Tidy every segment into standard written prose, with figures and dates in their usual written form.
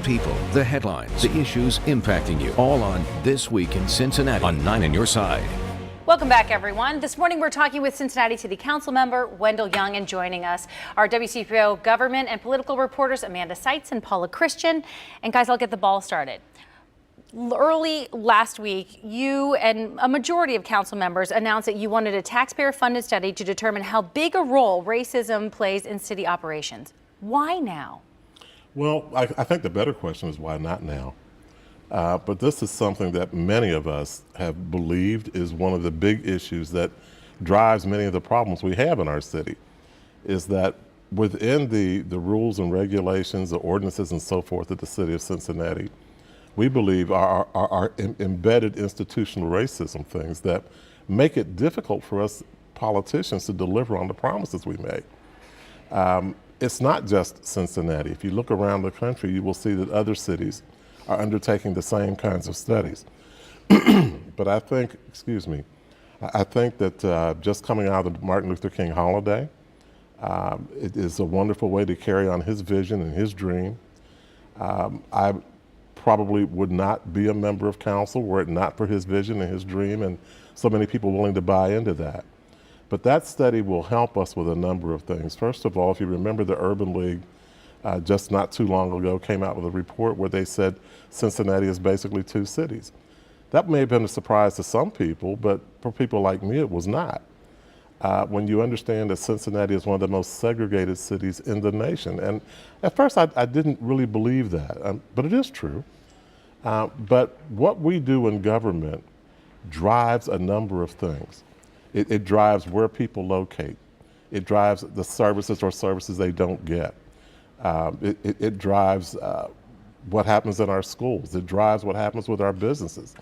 people, the headlines, the issues impacting you, all on This Week in Cincinnati on 9 on Your Side. Welcome back, everyone. This morning we're talking with Cincinnati City Council member Wendell Young, and joining us are WCPO government and political reporters Amanda Seitz and Paula Christian. And guys, I'll get the ball started. Early last week, you and a majority of council members announced that you wanted a taxpayer-funded study to determine how big a role racism plays in city operations. Why now? Well, I think the better question is why not now? But this is something that many of us have believed is one of the big issues that drives many of the problems we have in our city, is that within the rules and regulations, the ordinances and so forth of the city of Cincinnati, we believe are embedded institutional racism things that make it difficult for us politicians to deliver on the promises we make. It's not just Cincinnati. If you look around the country, you will see that other cities are undertaking the same kinds of studies. But I think, I think that just coming out of the Martin Luther King holiday, it is a wonderful way to carry on his vision and his dream. I probably would not be a member of council were it not for his vision and his dream and so many people willing to buy into that. But that study will help us with a number of things. First of all, if you remember, the Urban League just not too long ago came out with a report where they said Cincinnati is basically two cities. That may have been a surprise to some people, but for people like me, it was not. When you understand that Cincinnati is one of the most segregated cities in the nation. And at first I didn't really believe that, but it is true. But what we do in government drives a number of things. It drives where people locate. It drives the services or services they don't get. It drives what happens in our schools. It drives what happens with our businesses.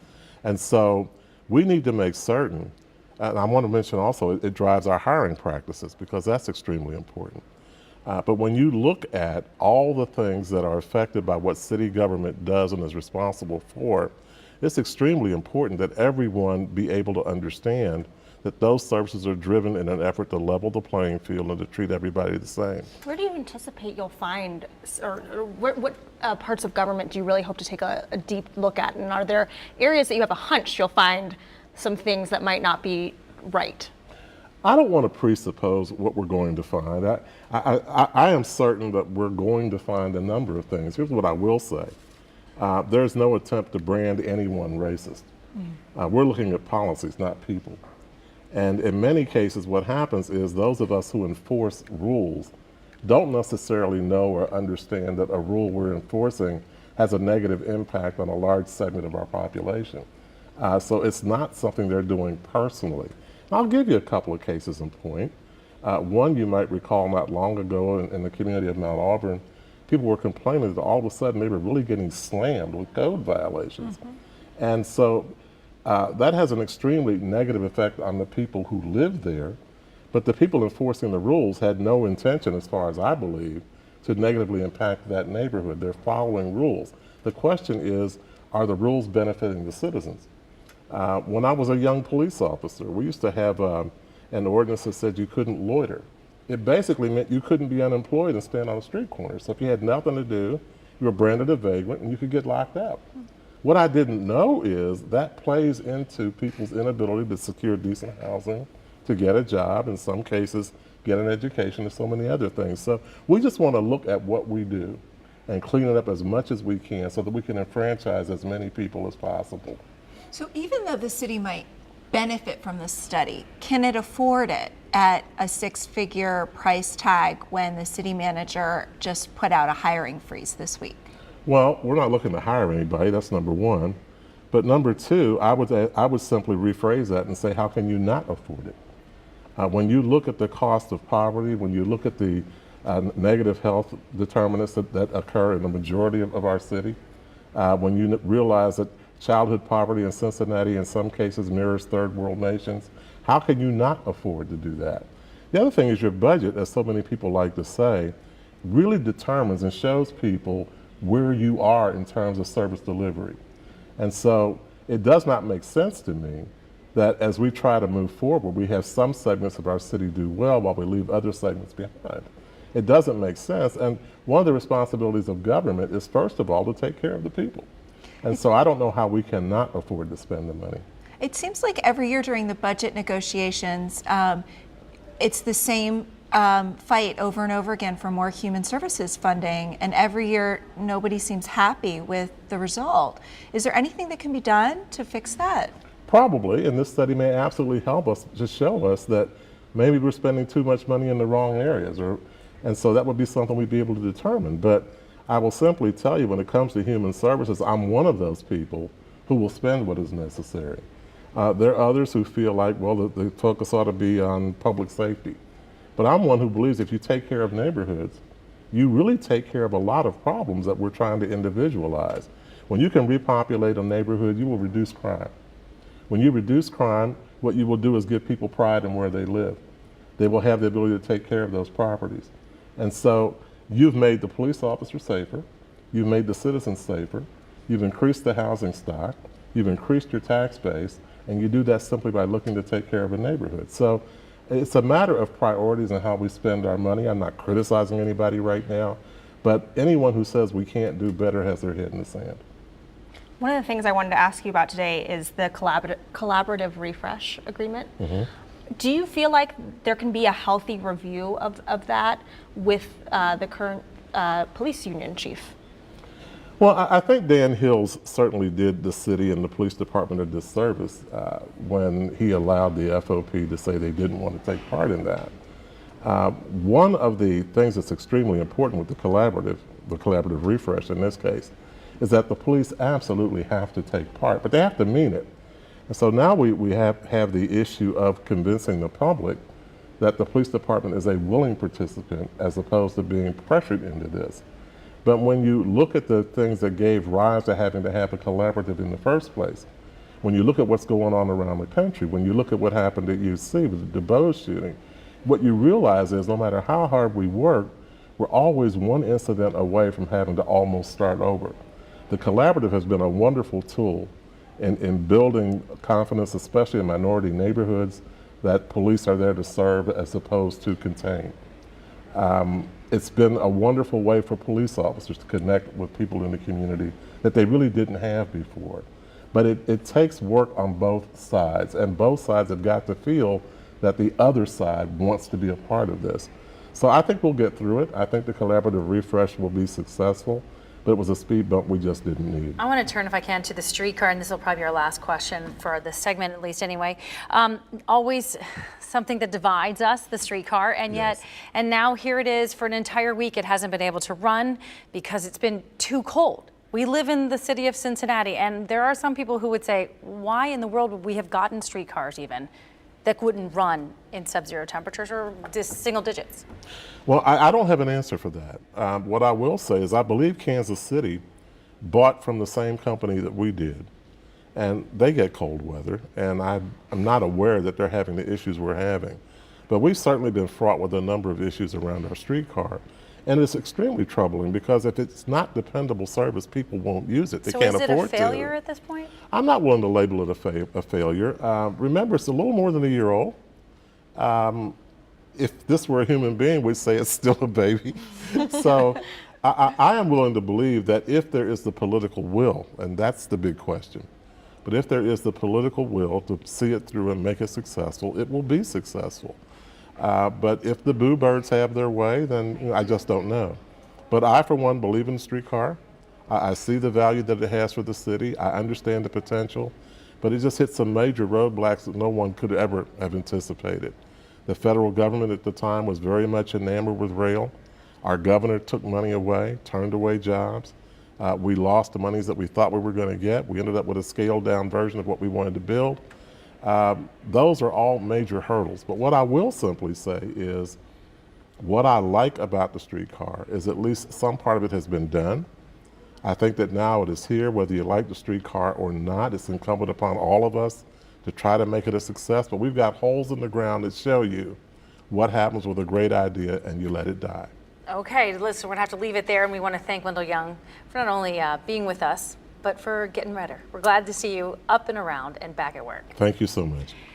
And so we need to make certain, and I want to mention also, it drives our hiring practices because that's extremely important. But when you look at all the things that are affected by what city government does and is responsible for, it's extremely important that everyone be able to understand that those services are driven in an effort to level the playing field and to treat everybody the same. Where do you anticipate you'll find, or what parts of government do you really hope to take a deep look at? And are there areas that you have a hunch you'll find some things that might not be right? I don't want to presuppose what we're going to find. I am certain that we're going to find a number of things. Here's what I will say. There's no attempt to brand anyone racist. We're looking at policies, not people. And in many cases, what happens is those of us who enforce rules don't necessarily know or understand that a rule we're enforcing has a negative impact on a large segment of our population. So it's not something they're doing personally. I'll give you a couple of cases in point. One you might recall not long ago in the community of Mount Auburn, people were complaining that all of a sudden they were really getting slammed with code violations. And so that has an extremely negative effect on the people who live there, but the people enforcing the rules had no intention, as far as I believe, to negatively impact that neighborhood. They're following rules. The question is, are the rules benefiting the citizens? When I was a young police officer, we used to have an ordinance that said you couldn't loiter. It basically meant you couldn't be unemployed and stand on a street corner. So if you had nothing to do, you were branded a vagrant and you could get locked up. What I didn't know is that plays into people's inability to secure decent housing, to get a job, in some cases get an education, and so many other things. So we just want to look at what we do and clean it up as much as we can so that we can enfranchise as many people as possible. So even though the city might benefit from this study, can it afford it at a six-figure price tag when the city manager just put out a hiring freeze this week? Well, we're not looking to hire anybody, that's number one. But number two, I would simply rephrase that and say, how can you not afford it? When you look at the cost of poverty, when you look at the negative health determinants that occur in the majority of our city, when you realize that childhood poverty in Cincinnati in some cases mirrors third world nations, how can you not afford to do that? The other thing is your budget, as so many people like to say, really determines and shows people where you are in terms of service delivery. And so it does not make sense to me that as we try to move forward, we have some segments of our city do well while we leave other segments behind. It doesn't make sense. And one of the responsibilities of government is, first of all, to take care of the people. And so I don't know how we cannot afford to spend the money. It seems like every year during the budget negotiations, it's the same fight over and over again for more human services funding, and every year nobody seems happy with the result. Is there anything that can be done to fix that? Probably, and this study may absolutely help us to show us that maybe we're spending too much money in the wrong areas, and so that would be something we'd be able to determine. But I will simply tell you, when it comes to human services, I'm one of those people who will spend what is necessary. There are others who feel like, well, the focus ought to be on public safety. But I'm one who believes if you take care of neighborhoods, you really take care of a lot of problems that we're trying to individualize. When you can repopulate a neighborhood, you will reduce crime. When you reduce crime, what you will do is give people pride in where they live. They will have the ability to take care of those properties. And so you've made the police officer safer, you've made the citizens safer, you've increased the housing stock, you've increased your tax base, and you do that simply by looking to take care of a neighborhood. So it's a matter of priorities and how we spend our money. I'm not criticizing anybody right now, but anyone who says we can't do better has their head in the sand. One of the things I wanted to ask you about today is the collaborative refresh agreement. Do you feel like there can be a healthy review of that with the current police union chief? Well, I think Dan Hills certainly did the city and the police department a disservice when he allowed the FOP to say they didn't want to take part in that. One of the things that's extremely important with the collaborative refresh in this case, is that the police absolutely have to take part, but they have to mean it. And so now we have the issue of convincing the public that the police department is a willing participant as opposed to being pressured into this. But when you look at the things that gave rise to having to have a collaborative in the first place, when you look at what's going on around the country, when you look at what happened at UC with the DuBose shooting, what you realize is no matter how hard we work, we're always one incident away from having to almost start over. The collaborative has been a wonderful tool in building confidence, especially in minority neighborhoods, that police are there to serve as opposed to contain. It's been a wonderful way for police officers to connect with people in the community that they really didn't have before. But it takes work on both sides, and both sides have got to feel that the other side wants to be a part of this. So I think we'll get through it. I think the collaborative refresh will be successful, but it was a speed bump we just didn't need. I want to turn, if I can, to the streetcar, and this will probably be our last question for this segment, at least anyway. Always something that divides us, the streetcar, and yet, and now here it is for an entire week. It hasn't been able to run because it's been too cold. We live in the city of Cincinnati, and there are some people who would say, why in the world would we have gotten streetcars even that wouldn't run in sub-zero temperatures or just single digits? Well, I don't have an answer for that. What I will say is I believe Kansas City bought from the same company that we did, and they get cold weather, and I'm not aware that they're having the issues we're having. But we've certainly been fraught with a number of issues around our streetcar, and it's extremely troubling because if it's not dependable service, people won't use it. They can't afford to. So is it a failure at this point? I'm not willing to label it a failure. Remember, it's a little more than a year old. If this were a human being, we'd say it's still a baby. So I am willing to believe that if there is the political will, and that's the big question, but if there is the political will to see it through and make it successful, it will be successful. But if the boo birds have their way, then I just don't know. But I, for one, believe in the streetcar. I see the value that it has for the city. I understand the potential, but it just hit some major roadblocks that no one could ever have anticipated. The federal government at the time was very much enamored with rail. Our governor took money away, turned away jobs. We lost the monies that we thought we were going to get. We ended up with a scaled down version of what we wanted to build. Those are all major hurdles. But what I will simply say is what I like about the streetcar is at least some part of it has been done. I think that now it is here, whether you like the streetcar or not. It's incumbent upon all of us to try to make it a success. But we've got holes in the ground that show you what happens with a great idea and you let it die. Okay, listen, we're going to have to leave it there, and we want to thank Wendell Young for not only being with us, but for getting better. We're glad to see you up and around and back at work. Thank you so much.